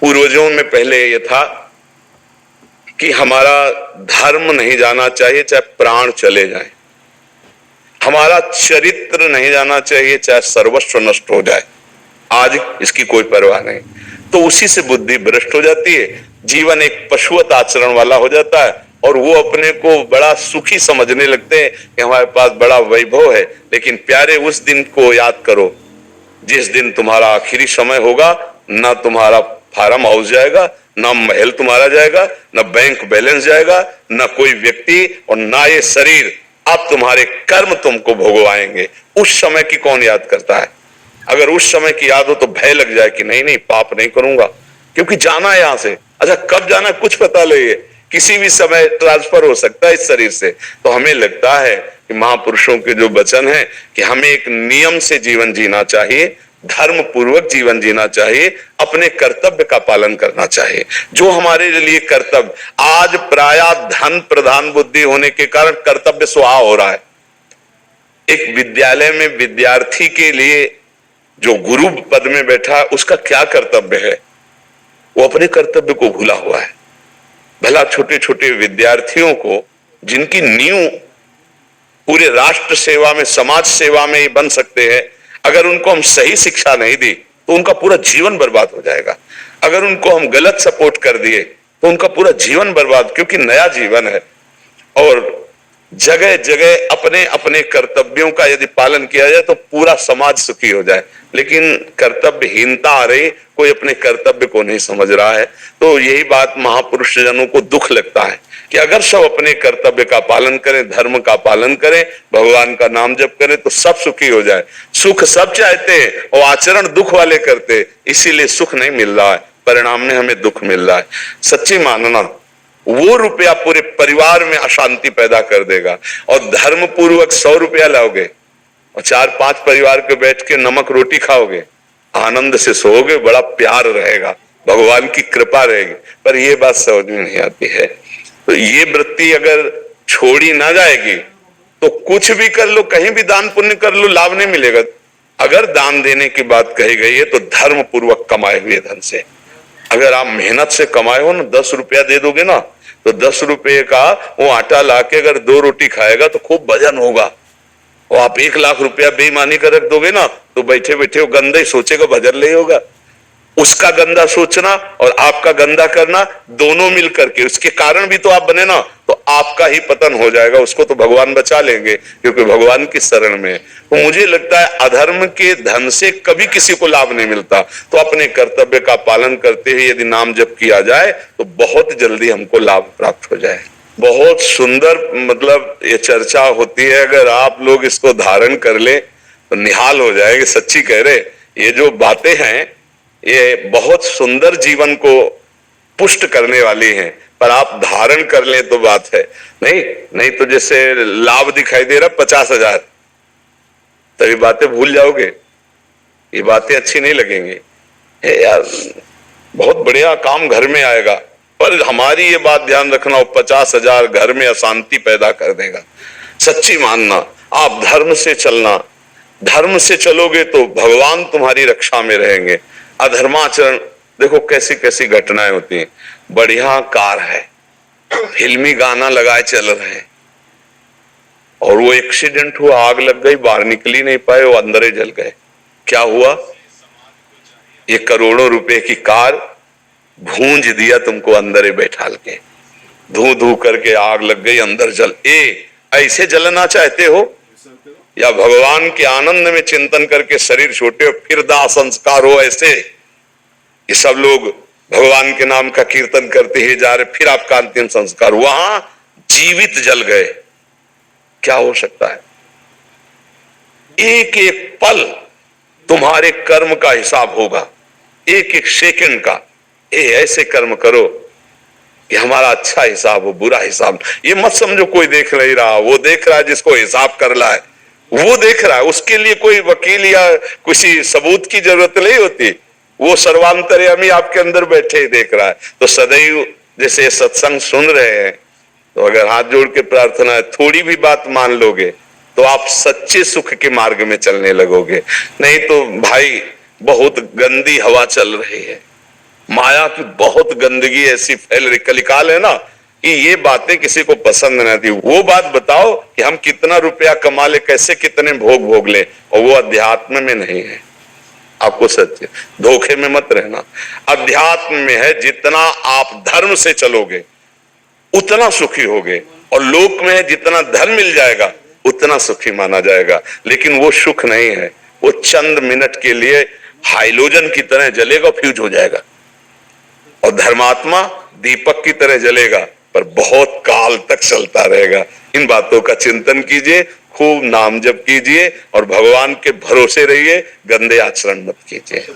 पूर्वजों में पहले ये था कि हमारा धर्म नहीं जाना चाहिए चाहे प्राण चले जाए, हमारा चरित्र नहीं जाना चाहिए चाहे सर्वस्व नष्ट हो जाए। आज इसकी कोई परवाह नहीं, तो उसी से बुद्धि भ्रष्ट हो जाती है, जीवन एक पशुवत आचरण वाला हो जाता है और वो अपने को बड़ा सुखी समझने लगते हैं कि हमारे पास बड़ा वैभव है। लेकिन प्यारे, उस दिन को याद करो जिस दिन तुम्हारा आखिरी समय होगा, ना तुम्हारा फार्म हाउस जाएगा, ना महल तुम्हारा जाएगा, ना बैंक बैलेंस जाएगा, ना कोई व्यक्ति और ना ये शरीर। अब तुम्हारे कर्म तुमको भोगवाएंगे। उस समय की कौन याद करता है? अगर उस समय की याद हो तो भय लग जाए कि नहीं नहीं, पाप नहीं करूंगा, क्योंकि जाना है यहां से। अच्छा, कब जाना कुछ पता नहीं, किसी भी समय ट्रांसफर हो सकता है इस शरीर से। तो हमें लगता है कि महापुरुषों के जो वचन है कि हमें एक नियम से जीवन जीना चाहिए, धर्म पूर्वक जीवन जीना चाहिए, अपने कर्तव्य का पालन करना चाहिए। जो हमारे लिए कर्तव्य, आज प्राय धन प्रधान बुद्धि होने के कारण कर्तव्य सुहा हो रहा है। एक विद्यालय में विद्यार्थी के लिए जो गुरु पद में बैठा है उसका क्या कर्तव्य है? वो अपने कर्तव्य को भूला हुआ है। भला छोटे छोटे विद्यार्थियों को जिनकी नींव पूरे राष्ट्र सेवा में, समाज सेवा में ही बन सकते हैं, अगर उनको हम सही शिक्षा नहीं दी तो उनका पूरा जीवन बर्बाद हो जाएगा। अगर उनको हम गलत सपोर्ट कर दिए तो उनका पूरा जीवन बर्बाद, क्योंकि नया जीवन है। और जगह जगह अपने अपने कर्तव्यों का यदि पालन किया जाए तो पूरा समाज सुखी हो जाए। लेकिन कर्तव्यहीनता आ रही, कोई अपने कर्तव्य को नहीं समझ रहा है। तो यही बात महापुरुष जनों को दुख लगता है कि अगर सब अपने कर्तव्य का पालन करें, धर्म का पालन करें, भगवान का नाम जप करें तो सब सुखी हो जाए। सुख सब चाहते हैं और आचरण दुख वाले करते, इसीलिए सुख नहीं मिल रहा है, परिणाम में हमें दुख मिल रहा है। सच्ची मानना, वो रुपया पूरे परिवार में अशांति पैदा कर देगा। और धर्म पूर्वक 100 रुपया लाओगे और 4-5 परिवार के बैठ के नमक रोटी खाओगे, आनंद से सोओगे, बड़ा प्यार रहेगा, भगवान की कृपा रहेगी। पर ये बात समझ में नहीं आती है। तो ये वृत्ति अगर छोड़ी ना जाएगी तो कुछ भी कर लो, कहीं भी दान पुण्य कर लो, लाभ नहीं मिलेगा। अगर दान देने की बात कही गई है तो धर्म पूर्वक कमाए हुए धन से। अगर आप मेहनत से कमाए हो ना, 10 रुपया दे दोगे ना, तो 10 रुपये का वो आटा लाके अगर 2 रोटी खाएगा तो खूब वजन होगा। और आप 1 लाख रुपया बेईमानी कर रख दोगे ना, तो बैठे बैठे वो गंदा ही सोचेगा, भजन नहीं होगा। उसका गंदा सोचना और आपका गंदा करना दोनों मिल करके, उसके कारण भी तो आप बने ना, तो आपका ही पतन हो जाएगा। उसको तो भगवान बचा लेंगे क्योंकि भगवान की शरण में। तो मुझे लगता है अधर्म के धन से कभी किसी को लाभ नहीं मिलता। तो अपने कर्तव्य का पालन करते हुए यदि नाम जप किया जाए तो बहुत जल्दी हमको लाभ प्राप्त हो जाए। बहुत सुंदर मतलब ये चर्चा होती है, अगर आप लोग इसको धारण कर ले तो निहाल हो जाएंगे। सच्ची कह रहे, ये जो बातें हैं ये बहुत सुंदर जीवन को पुष्ट करने वाली हैं, पर आप धारण कर लें तो बात है। नहीं तो जैसे लाभ दिखाई दे रहा 50,000, तभी बातें भूल जाओगे, ये बातें अच्छी नहीं लगेंगी। यार बहुत बढ़िया काम घर में आएगा, पर हमारी ये बात ध्यान रखना, 50,000 घर में अशांति पैदा कर देगा। सच्ची मानना, आप धर्म से चलना, धर्म से चलोगे तो भगवान तुम्हारी रक्षा में रहेंगे। अधर्माचरण, देखो कैसी कैसी घटनाएं होती हैं। बढ़िया कार है, फिल्मी गाना लगाए चल रहे हैं और वो एक्सीडेंट हुआ, आग लग गई, बाहर निकल ही नहीं पाए, वो अंदर ही जल गए। क्या हुआ? ये करोड़ों रुपए की कार भूंज दिया तुमको अंदर ही बैठाल के, धू धू करके आग लग गई, अंदर जल। ऐसे जलना चाहते हो या भगवान के आनंद में चिंतन करके शरीर छोटे हो फिर दाह संस्कार हो? ऐसे ये सब लोग भगवान के नाम का कीर्तन करते ही जा रहे, फिर आपका अंतिम संस्कार, वहां जीवित जल गए। क्या हो सकता है? एक एक पल तुम्हारे कर्म का हिसाब होगा, एक एक सेकंड का। ऐसे कर्म करो कि हमारा अच्छा हिसाब हो, बुरा हिसाब। ये मत समझो कोई देख नहीं रहा, वो देख रहा है जिसको हिसाब करना है, वो देख रहा है। उसके लिए कोई वकील या किसी सबूत की जरूरत नहीं होती, वो सर्वांतर्यामी आपके अंदर बैठे ही देख रहा है। तो सदैव जैसे सत्संग सुन रहे हैं, तो अगर हाथ जोड़ के प्रार्थना है, थोड़ी भी बात मान लोगे तो आप सच्चे सुख के मार्ग में चलने लगोगे। नहीं तो भाई बहुत गंदी हवा चल रही है, माया की बहुत गंदगी ऐसी फैल रही, कलिकाल है ना, कि ये बातें किसी को पसंद नहीं आती। वो बात बताओ कि हम कितना रुपया कमा ले, कैसे कितने भोग भोग ले, और वो अध्यात्म में नहीं है। आपको सत्य, धोखे में मत रहना। अध्यात्म में है, जितना आप धर्म से चलोगे उतना सुखी होगे, और लोक में है जितना धन मिल जाएगा उतना सुखी माना जाएगा। लेकिन वो सुख नहीं है, वो चंद मिनट के लिए हाइलोजन की तरह जलेगा, फ्यूज हो जाएगा। और धर्मात्मा दीपक की तरह जलेगा, पर बहुत काल तक चलता रहेगा। इन बातों का चिंतन कीजिए, खूब नाम जप कीजिए, और भगवान के भरोसे रहिए, गंदे आचरण मत कीजिए।